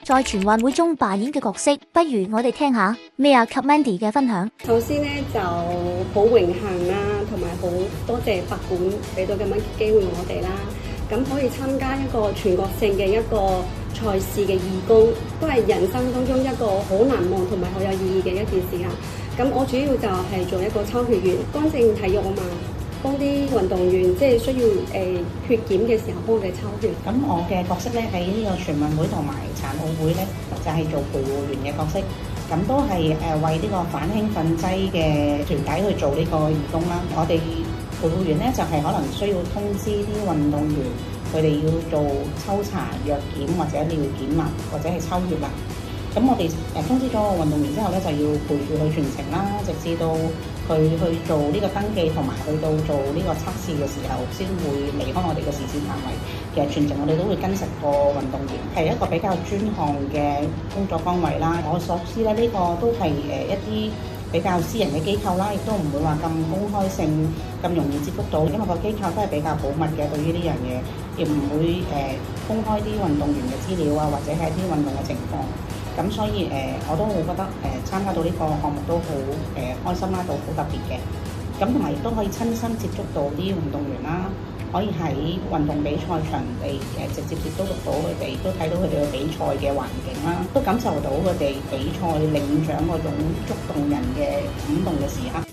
在全運會中扮演嘅角色，不如我哋聽下 Mia 及 Mandy 嘅分享。首先咧就好榮幸啦，同埋好多謝拔管俾到咁樣機會我哋啦。咁可以參加一個全國性嘅一個賽事嘅義工，都係人生當中一個好難忘同埋好有意義嘅一件事啦。咁我主要就係做一個抽血員，乾淨體育啊嘛。幫啲運動員即係需要血檢嘅時候幫佢哋抽血。咁我嘅角色咧喺呢個全運會同埋殘奧會咧，就係做陪護員嘅角色。咁都係為呢個反興奮劑嘅團體去做呢個義工啦。我哋陪護員咧就係可能需要通知啲運動員，佢哋要做抽查、藥檢或者尿檢啊，或者係抽血啦。咁我哋通知咗個運動員之後咧，就要陪住佢全程啦，直至到佢去做呢個登記同埋去到做呢個測試嘅時候，先會離開我哋嘅視線範圍。其實全程我哋都會跟實個運動員，係一個比較專項嘅工作崗位啦。我所知咧，呢個都係一啲比較私人嘅機構啦，亦都唔會話咁公開性咁容易接觸到，因為個機構都係比較保密嘅，對於呢樣嘢，亦唔會公開啲運動員嘅資料啊，或者係一啲運動嘅情況。咁所以我都會覺得參加到呢個項目都好開心啦，都好特別嘅。咁同埋亦都可以親身接觸到啲運動員啦，可以喺運動比賽場地直接接觸到佢哋，都睇到佢哋嘅比賽嘅環境啦，都感受到佢哋比賽領獎嗰種觸動人嘅感動嘅時刻。